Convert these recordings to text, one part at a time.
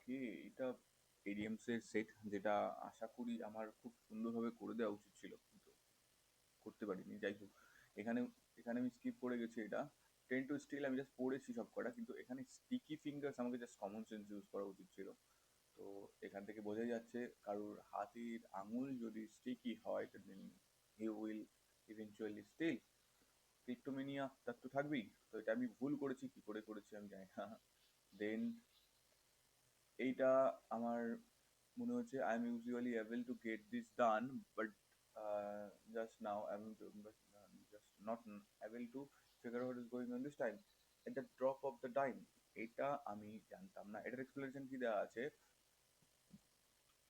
ওকে, এটা এডিএমস এর সেট, যেটা আশা করি আমার খুব সুন্দরভাবে করে দেওয়া উচিত ছিল, কিন্তু করতে পারিনি। যাই হোক, এখানে এখানে আমি স্কিপ করে গেছি এটা। 10 to স্টিল আমি জাস্ট পড়েছি সব কটা, কিন্তু এখানে স্টিকি ফিঙ্গার্স আমাকে জাস্ট কমন সেন্স ইউজ করা উচিত ছিল। তো এখান থেকে বোঝাই যাচ্ছে কারোর হাতের আঙুল যদি স্টিকি হয় দেন হি উইল ইভেনচুয়ালি স্টিল। ক্রিপ্টোমেনিয়া তার তো থাকবেই। তো এটা আমি ভুল করেছি, কি করে করেছি আমি জানি না। দেন এইটা আমার মনে হচ্ছে I am usually able to get this done, but just now I am just not able to figure out is going on this time at the drop of the time. এটা আমি জানতাম না। এটার এক্সপ্লেনেশন কি দেওয়া আছে,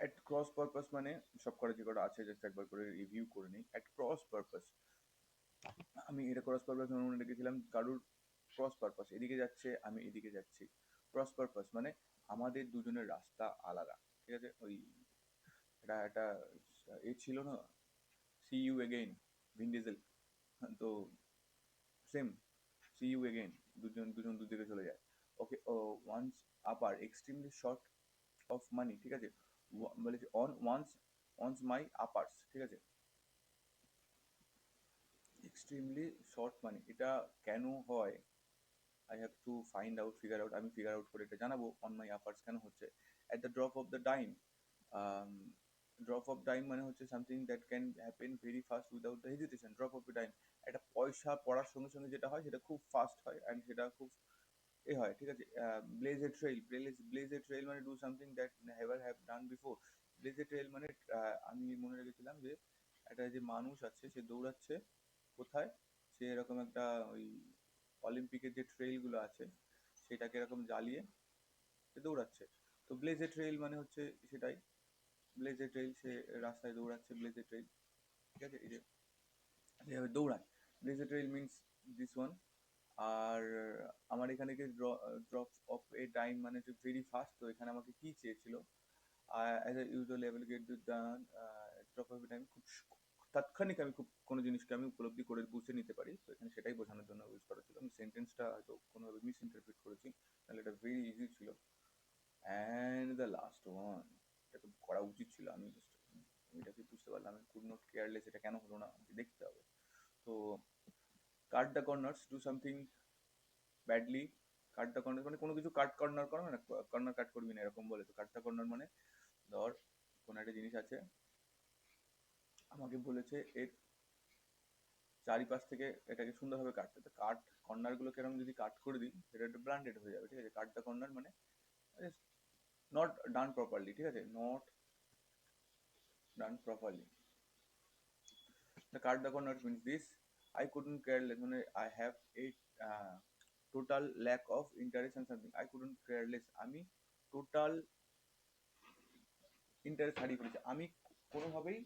at cross purpose মানে সব কটা যে কটা আছে জাস্ট একবার করে রিভিউ করে নিই। অ্যাট ক্রস পারপাস, আমি এটা ক্রস পারপাস মনে রেখেছিলাম কারুর ক্রস পারপাস এদিকে যাচ্ছে, আমি এদিকে যাচ্ছি। ক্রস পারপাস মানে আমাদের দুজনের রাস্তা আলাদা, ঠিক আছে? ওই এটা একটা এ ছিল না, see you again, Vin Diesel. তো সেম, সি ইউ এগেইন, দুজন দুজন দুদিকে চলে যায়। Okay, one's upper extremely short of money, ঠিক আছে? বলেছে on one's one's my uppers, ঠিক আছে? এক্সট্রিমলি শর্ট মানি, এটা কেন হয় I have to find out, figure out, আমি ফিগার আউট করে এটা জানাবো অন মাই আপার্স কেন হচ্ছে। At the drop of the time, drop of time মানে হচ্ছে something that can happen very fast without the hesitation. Drop of the time, একটা পয়সা পড়ার সঙ্গে সঙ্গে যেটা হয় সেটা খুব ফাস্ট হয় অ্যান্ড সেটা খুব এ হয়, ঠিক আছে? Bless a trail, bless a trail মানে do something that never have done before. Bless a trail মানে আমি মনে রেখেছিলাম যে একটা যে মানুষ আছে সে দৌড়াচ্ছে কোথায়, সে এরকম একটা ওই অলিম্পিকের যে ট্রেইলগুলো আছে সেটাকে এরকম জ্বালিয়ে সে দৌড়াচ্ছে। তো ব্লেজ এ ট্রেইল মানে হচ্ছে সেটাই, ব্লেজ এ ট্রেইল, সে রাস্তায় দৌড়াচ্ছে, ব্লেজ এ ট্রেইল, ঠিক আছে? এই যে যেভাবে দৌড়ায়, blaze a trail means this one. আর আমার এখানে কি ড্রপ অফ এ টাইম মানে যে ভেরি ফাস্ট, তো এখানে আমাকে কি চেয়েছিল, as a usual level gate done, drop of A time খুব তাৎক্ষণিক আমি খুব কোনো জিনিসকে আমি উপলব্ধি করে বুঝে নিতে পারি, তো এখানে সেটাই বোঝানোর জন্য ইউজ করা ছিল। আমি সেন্টেন্সটা হয়তো কোনোভাবে মিস ইন্টারপ্রিট করেছি, তাহলে এটা ভেরি ইজি ছিল। অ্যান্ড দ্য লাস্ট ওয়ান, এটা তো করা উচিত ছিল, আমি জাস্ট এটাকে বুঝতে পারলাম, আমি কুড নট কেয়ারলেস, এটা কেন হলো না আমাকে দেখতে হবে। তো cut the corners, do something badly. Cut the corner মানে কোনো কিছু কাট কর্নার করা, মানে কর্নার কাট করবি না এরকম বলে। তো কাট দ্য কর্নার মানে ধর কোনো একটা জিনিস আছে, আমাকে বলেছে এর চারিপাশ থেকে এটাকে সুন্দরভাবে কাটতে, তো কাট কর্নারগুলোকে এরকম যদি কাট করে দিই সেটা একটা ব্র্যান্ডেড হয়ে যাবে, ঠিক আছে? কাট দ্য কর্নার মানে নট ডান প্রপারলি, ঠিক আছে? Not done properly. The cut the corner means this. I couldn't care less. মানে I have a total lack of interest in something. I couldn't care less. আমি total interest হারিয়ে ফেলেছি। আমি কোনোভাবেই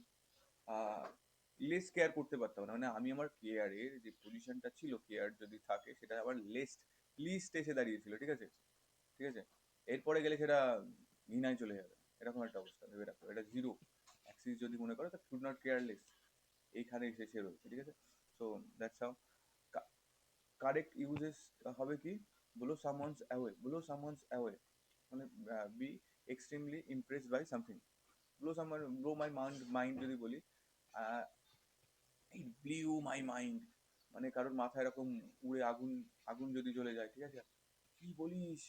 less care করতে পারতাম না। মানে আমি আমার কেয়ারের যে পজিশনটা ছিল, কেয়ার যদি থাকে সেটা আবার লিস্ট এসে দাঁড়িয়েছিল, ঠিক আছে? ঠিক আছে, এরপরে গেলে সেটা ঘৃণায় চলে যাবে, এরকম একটা অবস্থা ভেবে রাখো। এটা জিরো অ্যাক্সিস যদি মনে করো, তা শুড নট কেয়ারলেস এইখানে এসে রয়েছে, ঠিক আছে? So that's how correct uses হবে কি, blow someone's away, blow someone's away মানে be extremely impressed by something. Blow my mind যদি বলি, ইট ব্লিউ মাই মাইন্ড মানে কারোর মাথায় এরকম উড়ে আগুন আগুন যদি জ্বলে যায়, ঠিক আছে? কি বলিস,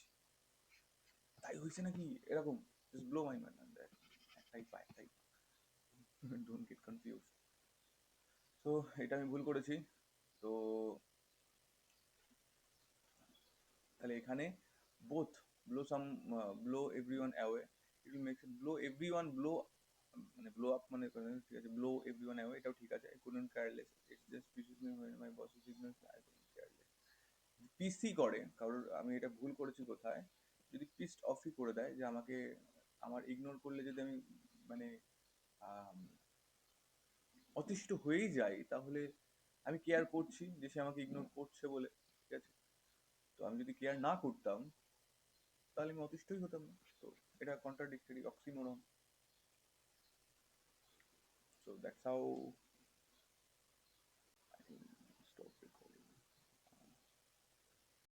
তাই হয়েছে নাকি, এরকম জাস্ট ব্লো মাই মাইন্ড, একটাই পায় একটাই, ডোন্ট গেট কনফিউজ। তো এটা আমি ভুল করেছি। তো তাহলে এখানে both blow some, blow everyone away, it will make blow everyone blow মানে ব্লো আপ মানে ঠিক আছে, ব্লো এভরিওয়ান অ্যাওয়ে এটাও ঠিক আছে। I couldn't care less, it's just pisses me when my boss signals, I couldn't care less. পিসি করে কারোর, আমি এটা ভুল করেছি কোথায়, যদি পিস্ট অফই করে দেয় যে আমাকে, আমার ইগনোর করলে যদি আমি মানে আম, অতিষ্ঠ হয়েই যাই, তাহলে আমি কেয়ার করছি যে সে আমাকে ইগনোর করছে বলে, ঠিক আছে? তো আমি যদি কেয়ার না করতাম তাহলে আমি অতিষ্ঠই হতাম না। তো এটা contradictory, oxymoron. So that's how